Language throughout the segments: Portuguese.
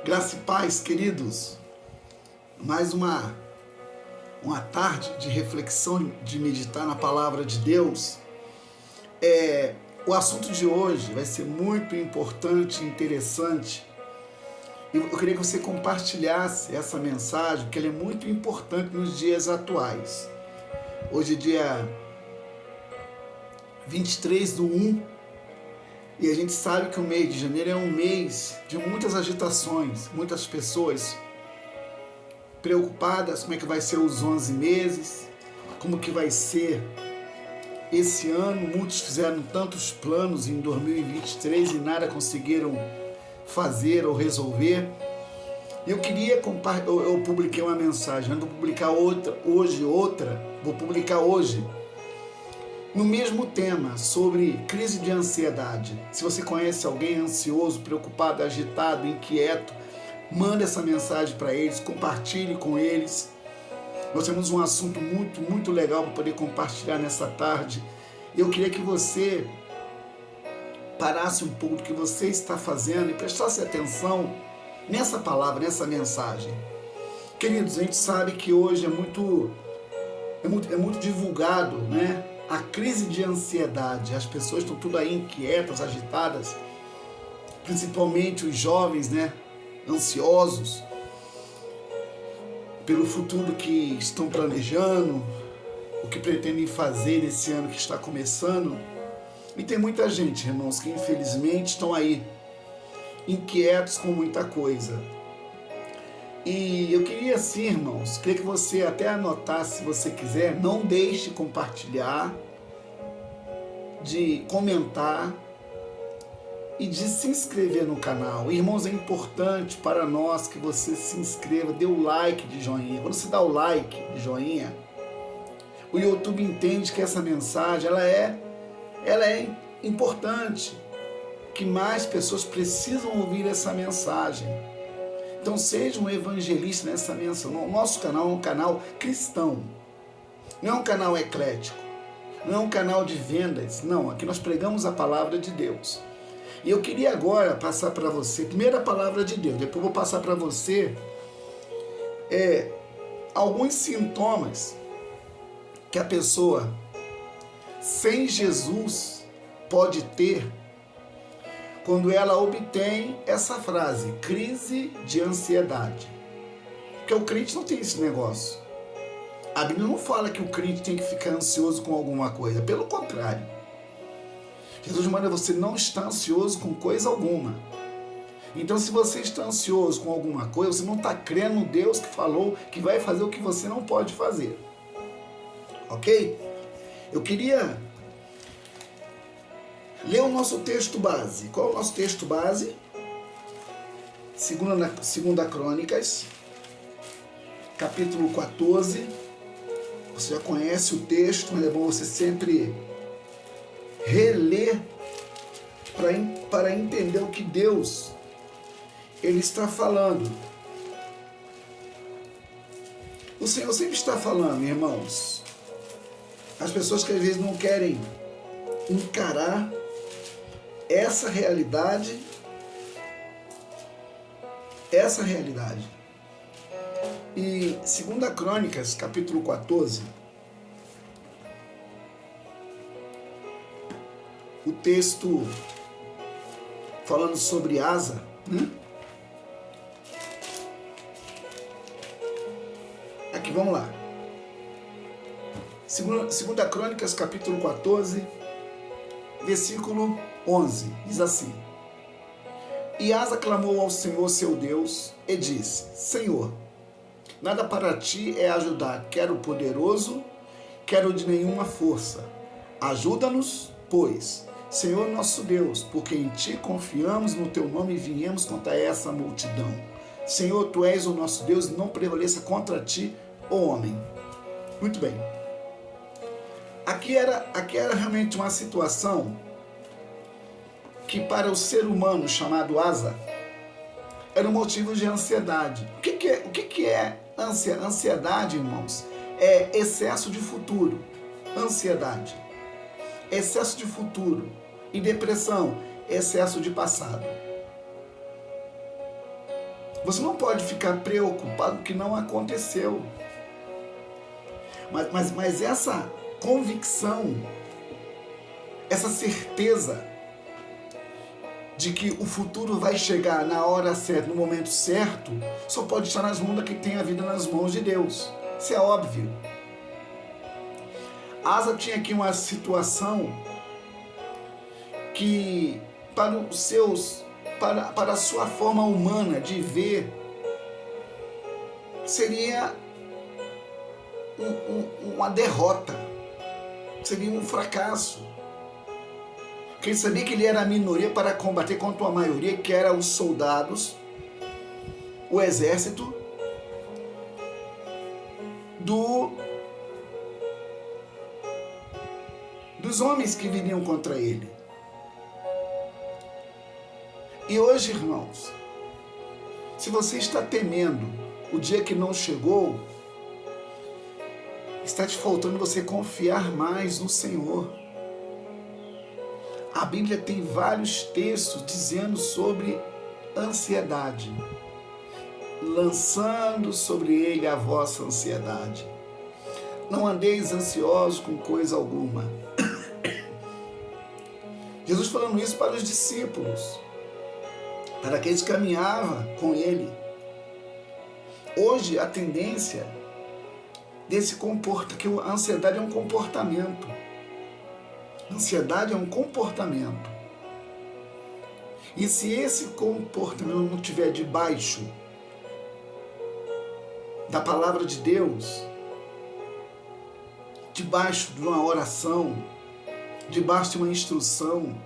Graça e paz, queridos. Mais uma tarde de reflexão, de meditar na palavra de Deus. O assunto de hoje vai ser muito importante e interessante. Eu queria que você compartilhasse essa mensagem, porque ela é muito importante nos dias atuais. Hoje é dia 23/1, e a gente sabe que o mês de janeiro é um mês de muitas agitações, muitas pessoas preocupadas como é que vai ser os 11 meses, como que vai ser esse ano. Muitos fizeram tantos planos em 2023 e nada conseguiram fazer ou resolver. Eu queria eu publiquei uma mensagem, vou publicar outra, vou publicar hoje, no mesmo tema, sobre crise de ansiedade. Se você conhece alguém ansioso, preocupado, agitado, inquieto, manda essa mensagem para eles, compartilhe com eles. Nós temos um assunto muito legal para poder compartilhar nessa tarde. Eu queria que você parasse um pouco do que você está fazendo e prestasse atenção nessa palavra, nessa mensagem. Queridos, a gente sabe que hoje é muito divulgado, né? A crise de ansiedade. As pessoas estão tudo aí inquietas, agitadas, principalmente os jovens, né? Ansiosos pelo futuro que estão planejando, o que pretendem fazer nesse ano que está começando. E tem muita gente, irmãos, que infelizmente estão aí inquietos com muita coisa. E eu queria assim, irmãos, queria que você até anotasse, se você quiser, não deixe de compartilhar, de comentar e de se inscrever no canal. Irmãos, é importante para nós que você se inscreva, dê o like de joinha. Quando você dá o like de joinha, o YouTube entende que essa mensagem ela é importante, que mais pessoas precisam ouvir essa mensagem. Então seja um evangelista nessa mensagem. O nosso canal é um canal cristão, não é um canal eclético, não é um canal de vendas, não. Aqui nós pregamos a palavra de Deus. E eu queria agora passar para você, primeiro a palavra de Deus, depois vou passar para você alguns sintomas que a pessoa sem Jesus pode ter quando ela obtém essa frase, crise de ansiedade. Porque o crente não tem esse negócio. A Bíblia não fala que o crente tem que ficar ansioso com alguma coisa, pelo contrário. Jesus manda você não estar ansioso com coisa alguma. Então, se você está ansioso com alguma coisa, você não está crendo no Deus que falou que vai fazer o que você não pode fazer. Ok? Eu queria ler o nosso texto base. Qual é o nosso texto base? Segunda Crônicas, capítulo 14. Você já conhece o texto, mas é bom você sempre reler para entender o que Deus ele está falando. O Senhor sempre está falando, irmãos. As pessoas que às vezes não querem encarar essa realidade. E 2 Crônicas, capítulo 14, o texto falando sobre Asa, né? Aqui, vamos lá. 2 Crônicas, capítulo 14, versículo 11, diz assim: E Asa clamou ao Senhor seu Deus e disse: Senhor, nada para ti é ajudar, quer o poderoso, quer o de nenhuma força. Ajuda-nos, pois, Senhor nosso Deus, porque em ti confiamos, no teu nome viemos contra essa multidão. Senhor, tu és o nosso Deus, não prevaleça contra ti, ó homem. Muito bem. Aqui era realmente uma situação que para o ser humano chamado Asa era um motivo de ansiedade. O que é ansiedade, irmãos? É excesso de futuro. Ansiedade. Excesso de futuro. E depressão, excesso de passado. Você não pode ficar preocupado com o que não aconteceu. Mas essa convicção, essa certeza de que o futuro vai chegar na hora certa, no momento certo, só pode estar nas mãos daquele que tem a vida nas mãos de Deus. Isso é óbvio. Asa tinha aqui uma situação que, para a sua forma humana de ver, seria uma derrota, seria um fracasso. Porque ele sabia que ele era a minoria para combater contra a maioria, que era os soldados, o exército dos homens que viriam contra ele. E hoje, irmãos, se você está temendo o dia que não chegou, está te faltando você confiar mais no Senhor. A Bíblia tem vários textos dizendo sobre ansiedade, lançando sobre ele a vossa ansiedade. Não andeis ansiosos com coisa alguma. Jesus falando isso para os discípulos, para aqueles que caminhavam com ele. Hoje a tendência desse comportamento, que a ansiedade é um comportamento. Ansiedade é um comportamento. E se esse comportamento não estiver debaixo da palavra de Deus, debaixo de uma oração, debaixo de uma instrução,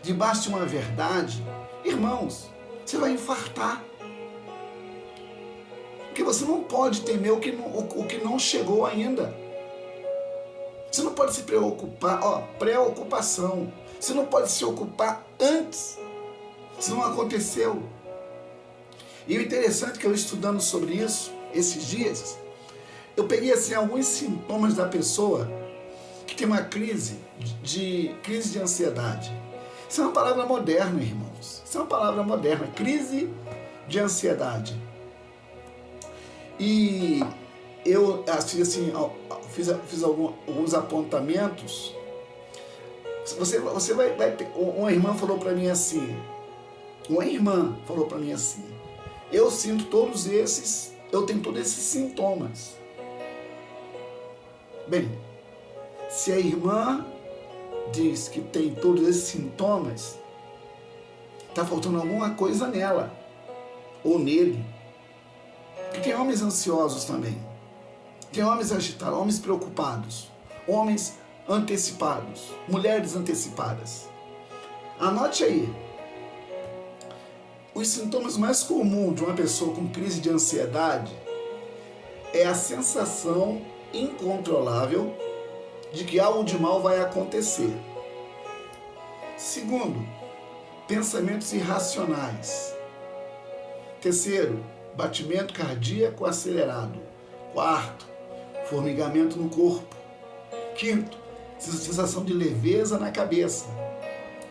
debaixo de uma verdade, irmãos, você vai infartar. Porque você não pode temer o que não chegou ainda. Você não pode se preocupar, preocupação. Você não pode se ocupar antes, se não aconteceu. E o interessante é que eu estudando sobre isso, esses dias, eu peguei assim alguns sintomas da pessoa que tem uma crise de ansiedade. Isso é uma palavra moderna, irmãos. Isso é uma palavra moderna, crise de ansiedade. E eu assim, fiz alguns apontamentos. Você vai ter, uma irmã falou para mim assim, eu sinto todos esses, eu tenho todos esses sintomas. Bem, se a irmã diz que tem todos esses sintomas, está faltando alguma coisa nela ou nele. Porque tem homens ansiosos também. Tem homens agitados, homens preocupados, homens antecipados, mulheres antecipadas. Anote aí. Os sintomas mais comuns de uma pessoa com crise de ansiedade é a sensação incontrolável de que algo de mal vai acontecer. Segundo, pensamentos irracionais. Terceiro, batimento cardíaco acelerado. Quarto, formigamento no corpo. Quinto, sensação de leveza na cabeça.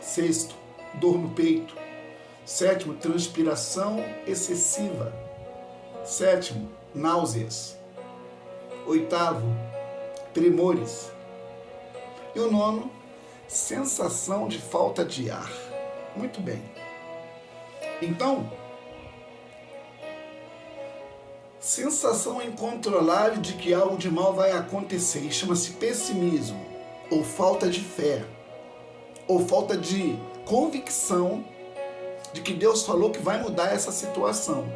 Sexto, dor no peito. Sétimo, transpiração excessiva. Sétimo, náuseas. Oitavo, tremores. E o nono, sensação de falta de ar. Muito bem. Então, sensação incontrolável de que algo de mal vai acontecer. E chama-se pessimismo, ou falta de fé, ou falta de convicção de que Deus falou que vai mudar essa situação.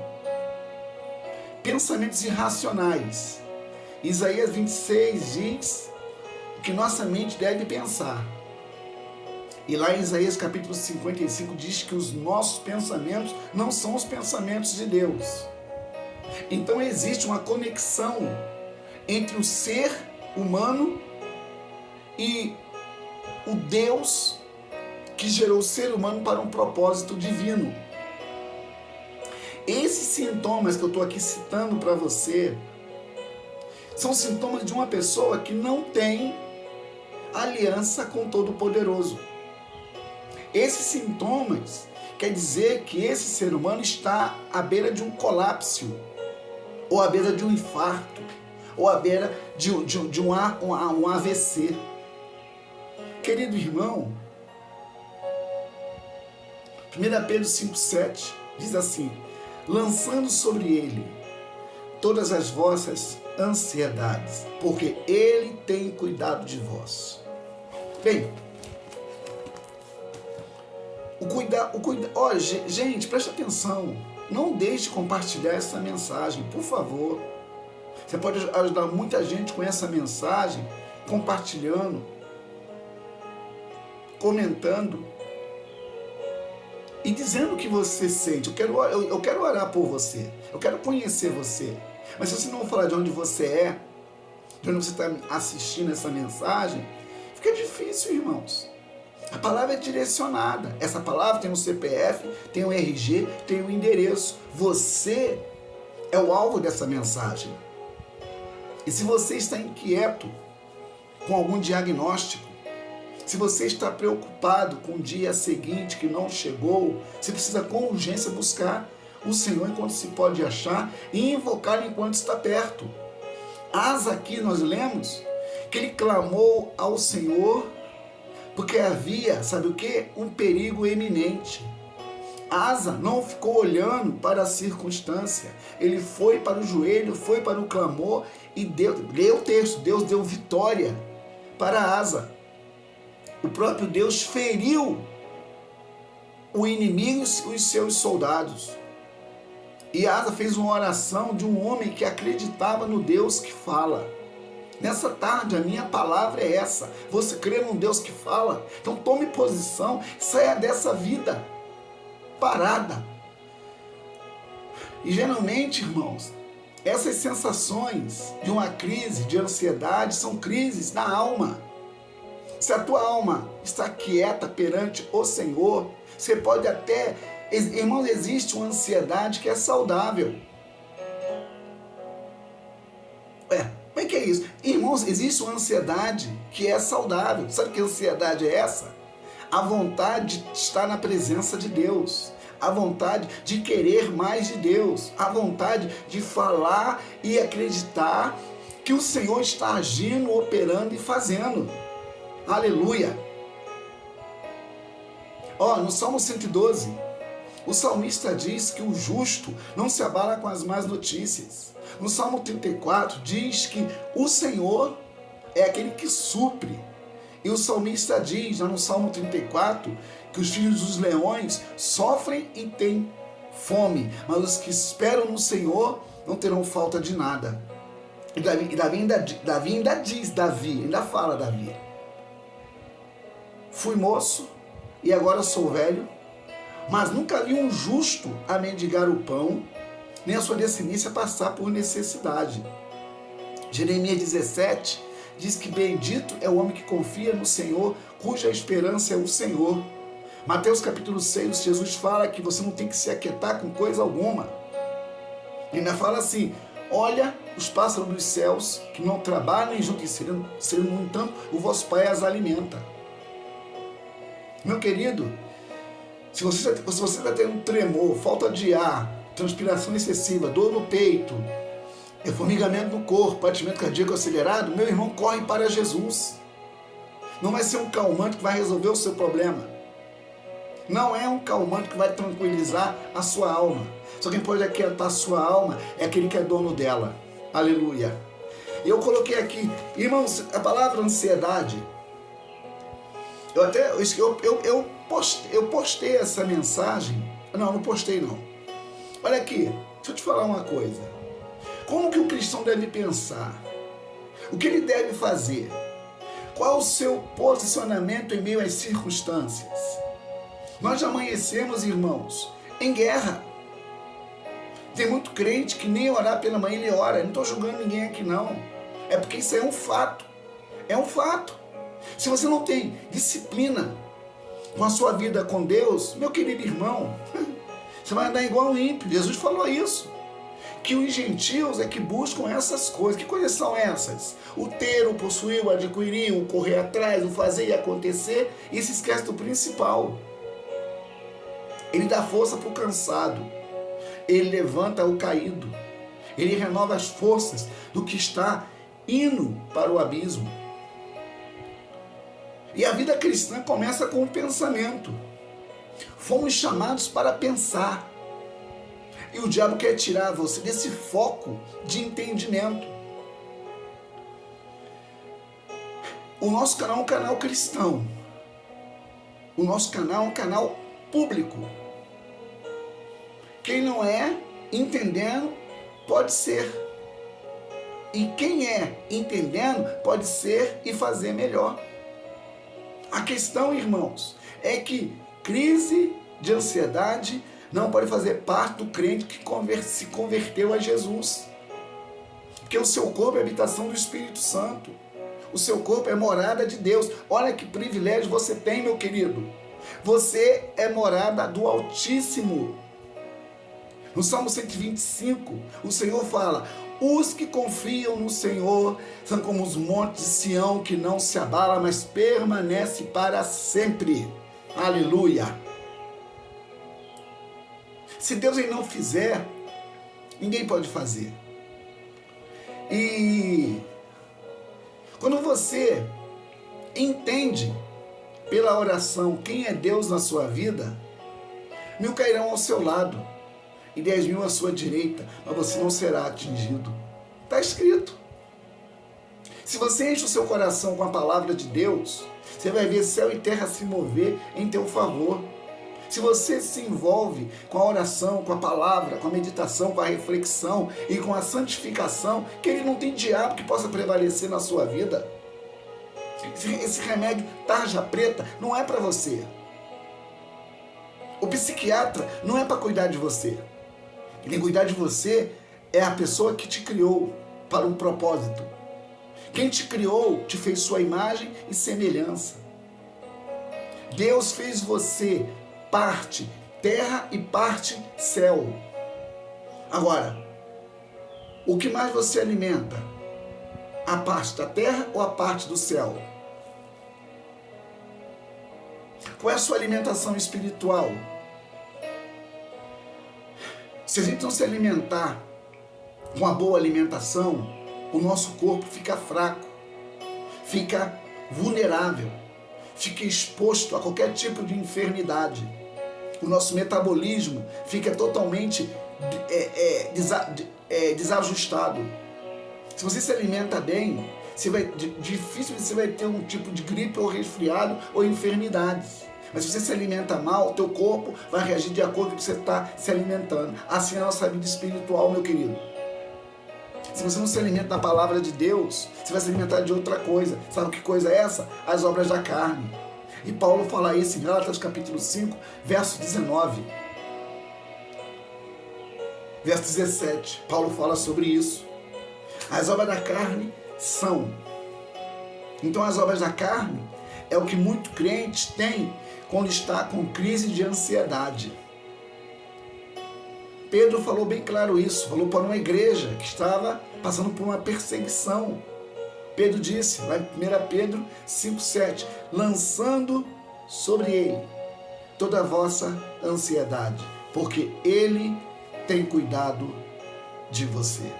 Pensamentos irracionais. Isaías 26 diz que nossa mente deve pensar. E lá em Isaías capítulo 55 diz que os nossos pensamentos não são os pensamentos de Deus. Então existe uma conexão entre o ser humano e o Deus que gerou o ser humano para um propósito divino. Esses sintomas que eu estou aqui citando para você são sintomas de uma pessoa que não tem aliança com o Todo-Poderoso. Esses sintomas quer dizer que esse ser humano está à beira de um colapso, ou à beira de um infarto, ou à beira de um AVC. Querido irmão, 1 Pedro 5,7 diz assim: lançando sobre ele todas as vossas ansiedades, porque ele tem cuidado de vós. Bem, olha, gente, preste atenção, não deixe de compartilhar essa mensagem, por favor. Você pode ajudar muita gente com essa mensagem, compartilhando, comentando e dizendo o que você sente. Eu quero orar por você, eu quero conhecer você. Mas se você não falar de onde você é, de onde você está assistindo essa mensagem, fica difícil, irmãos. A palavra é direcionada. Essa palavra tem um CPF, tem um RG, tem um endereço. Você é o alvo dessa mensagem. E se você está inquieto com algum diagnóstico, se você está preocupado com o dia seguinte que não chegou, você precisa com urgência buscar o Senhor enquanto se pode achar e invocar enquanto está perto. Asa aqui nós lemos que ele clamou ao Senhor porque havia, sabe o que? Um perigo iminente. Asa não ficou olhando para a circunstância, ele foi para o joelho, foi para o clamor e lê o texto, Deus deu vitória para Asa. O próprio Deus feriu o inimigo e os seus soldados. E Asa fez uma oração de um homem que acreditava no Deus que fala. Nessa tarde, a minha palavra é essa. Você crê num Deus que fala? Então tome posição, saia dessa vida parada. E geralmente, irmãos, essas sensações de uma crise, de ansiedade, são crises na alma. Se a tua alma está quieta perante o Senhor, você pode até... Irmãos, existe uma ansiedade que é saudável. Como é que é isso? Irmãos, existe uma ansiedade que é saudável. Sabe que ansiedade é essa? A vontade de estar na presença de Deus. A vontade de querer mais de Deus. A vontade de falar e acreditar que o Senhor está agindo, operando e fazendo. Aleluia! No Salmo 112, o salmista diz que o justo não se abala com as más notícias. No Salmo 34 diz que o Senhor é aquele que supre. E o salmista diz, já no Salmo 34, que os filhos dos leões sofrem e têm fome, mas os que esperam no Senhor não terão falta de nada. E Davi ainda fala, fui moço e agora sou velho, mas nunca vi um justo a mendigar o pão, nem a sua descendência passar por necessidade. Jeremias 17 diz que bendito é o homem que confia no Senhor, cuja esperança é o Senhor. Mateus capítulo 6, Jesus fala que você não tem que se aquietar com coisa alguma. Ele ainda fala assim: olha os pássaros dos céus, que não trabalham nem juntam em no entanto, o vosso Pai as alimenta. Meu querido, se você está tendo tremor, falta de ar, transpiração excessiva, dor no peito, formigamento no corpo, batimento cardíaco acelerado, meu irmão, corre para Jesus. Não vai ser um calmante que vai resolver o seu problema. Não é um calmante que vai tranquilizar a sua alma. Só quem pode aquietar a sua alma é aquele que é dono dela. Aleluia. Eu coloquei aqui, irmãos, a palavra ansiedade. Eu postei essa mensagem. Não postei não. Olha aqui, deixa eu te falar uma coisa. Como que o cristão deve pensar? O que ele deve fazer? Qual o seu posicionamento em meio às circunstâncias? Nós já amanhecemos, irmãos, em guerra. Tem muito crente que nem orar pela manhã ele ora. Eu não estou julgando ninguém aqui não. É porque isso é um fato. É um fato. Se você não tem disciplina com a sua vida com Deus, meu querido irmão, você vai andar igual um ímpio. Jesus falou isso. Que os gentios é que buscam essas coisas. Que coisas são essas? O ter, o possuir, o adquirir, o correr atrás, o fazer e acontecer. E se esquece do principal. Ele dá força para o cansado. Ele levanta o caído. Ele renova as forças do que está indo para o abismo. E a vida cristã começa com o pensamento. Fomos chamados para pensar. E o diabo quer tirar você desse foco de entendimento. O nosso canal é um canal cristão. O nosso canal é um canal público. Quem não é entendendo pode ser. E quem é entendendo pode ser e fazer melhor. A questão, irmãos, é que crise de ansiedade não pode fazer parte do crente que se converteu a Jesus. Porque o seu corpo é habitação do Espírito Santo. O seu corpo é morada de Deus. Olha que privilégio você tem, meu querido. Você é morada do Altíssimo. No Salmo 125, o Senhor fala: os que confiam no Senhor são como os montes de Sião, que não se abala, mas permanece para sempre. Aleluia! Se Deus ele não fizer, ninguém pode fazer. E quando você entende pela oração quem é Deus na sua vida, 1000 cairão ao seu lado e 10.000 à sua direita, mas você não será atingido. Está escrito. Se você enche o seu coração com a palavra de Deus, você vai ver céu e terra se mover em teu favor. Se você se envolve com a oração, com a palavra, com a meditação, com a reflexão e com a santificação, que ele não tem diabo que possa prevalecer na sua vida. Esse remédio tarja preta não é para você. O psiquiatra não é para cuidar de você. Quem cuidar de você é a pessoa que te criou para um propósito. Quem te criou te fez sua imagem e semelhança. Deus fez você parte terra e parte céu. Agora, o que mais você alimenta? A parte da terra ou a parte do céu? Qual é a sua alimentação espiritual? Se a gente não se alimentar com uma boa alimentação, o nosso corpo fica fraco, fica vulnerável, fica exposto a qualquer tipo de enfermidade. O nosso metabolismo fica totalmente desajustado. Se você se alimenta bem, difícil você vai ter um tipo de gripe ou resfriado ou enfermidades. Mas se você se alimenta mal, o teu corpo vai reagir de acordo com o que você está se alimentando. Assim é a nossa vida espiritual, meu querido. Se você não se alimenta da palavra de Deus, você vai se alimentar de outra coisa. Sabe que coisa é essa? As obras da carne. E Paulo fala isso em Gálatas capítulo 5, verso 19. Verso 17. Paulo fala sobre isso. As obras da carne são. Então as obras da carne é o que muito crente tem quando está com crise de ansiedade. Pedro falou bem claro isso, falou para uma igreja que estava passando por uma perseguição. Pedro disse, lá em 1 Pedro 5,7, lançando sobre ele toda a vossa ansiedade, porque ele tem cuidado de você.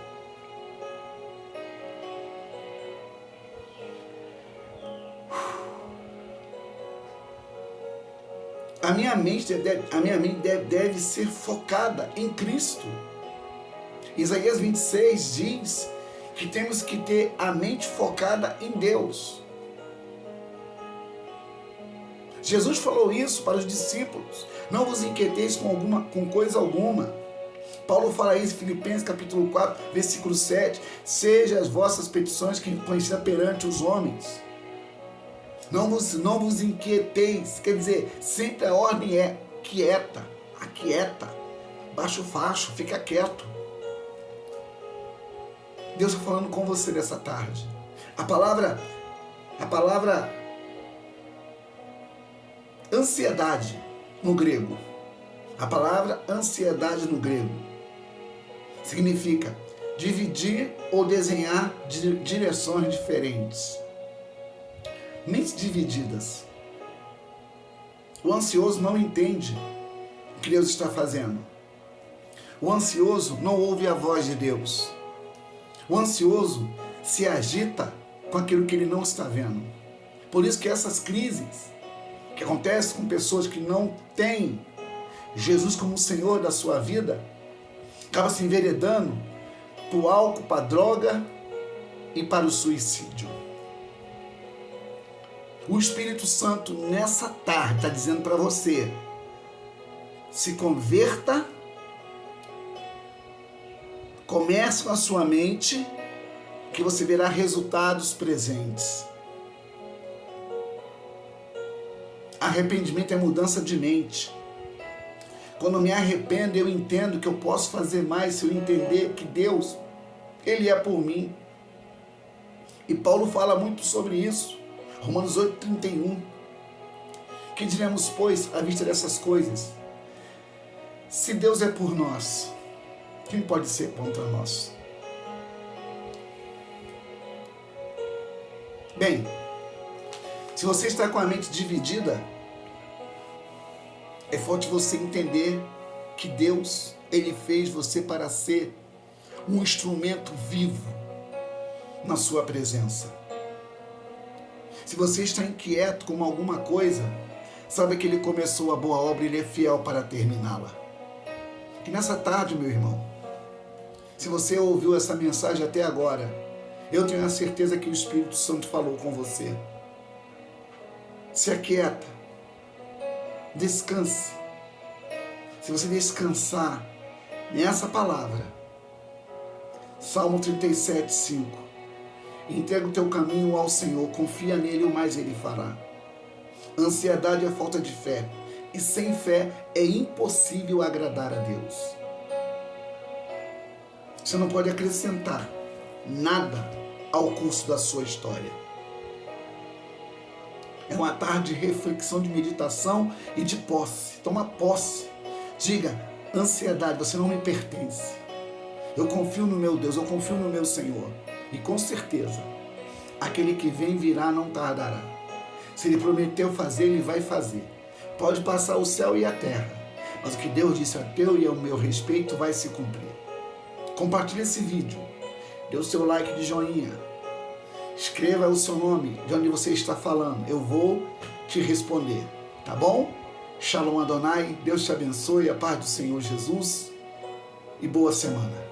A minha mente deve ser focada em Cristo. Isaías 26 diz que temos que ter a mente focada em Deus. Jesus falou isso para os discípulos. Não vos inquieteis com coisa alguma. Paulo fala isso em Filipenses capítulo 4, versículo 7. Sejam as vossas petições conhecidas perante os homens. Não vos inquieteis, quer dizer, sempre a ordem é quieta, aquieta, baixa o facho, fica quieto. Deus está falando com você nessa tarde. A palavra ansiedade no grego, a palavra ansiedade no grego significa dividir ou desenhar direções diferentes. Mentes divididas. O ansioso não entende que Deus está fazendo. O ansioso não ouve a voz de Deus. O ansioso se agita com aquilo que ele não está vendo. Por isso que essas crises que acontecem com pessoas que não têm Jesus como Senhor da sua vida, acaba se enveredando para o álcool, para a droga e para o suicídio. O Espírito Santo nessa tarde está dizendo para você: se converta, comece com a sua mente, que você verá resultados presentes. Arrependimento é mudança de mente. Quando eu me arrependo, eu entendo que eu posso fazer mais se eu entender que Deus, Ele é por mim. E Paulo fala muito sobre isso. Romanos 8,31. Que diremos, pois, à vista dessas coisas? Se Deus é por nós, quem pode ser contra nós? Bem, se você está com a mente dividida, é forte você entender que Deus, Ele fez você para ser um instrumento vivo na sua presença. Se você está inquieto com alguma coisa, saiba que Ele começou a boa obra e Ele é fiel para terminá-la. E nessa tarde, meu irmão, se você ouviu essa mensagem até agora, eu tenho a certeza que o Espírito Santo falou com você. Se aquieta, descanse. Se você descansar nessa palavra, Salmo 37:5, entrega o teu caminho ao Senhor, confia nele, o mais ele fará. Ansiedade é falta de fé, e sem fé é impossível agradar a Deus. Você não pode acrescentar nada ao curso da sua história. É uma tarde de reflexão, de meditação e de posse. Toma posse. Diga: ansiedade, você não me pertence. Eu confio no meu Deus, eu confio no meu Senhor. E com certeza, aquele que vem virá, não tardará. Se Ele prometeu fazer, Ele vai fazer. Pode passar o céu e a terra, mas o que Deus disse a teu e ao meu respeito vai se cumprir. Compartilhe esse vídeo. Dê o seu like de joinha. Escreva o seu nome, de onde você está falando. Eu vou te responder, tá bom? Shalom Adonai, Deus te abençoe, a paz do Senhor Jesus e boa semana.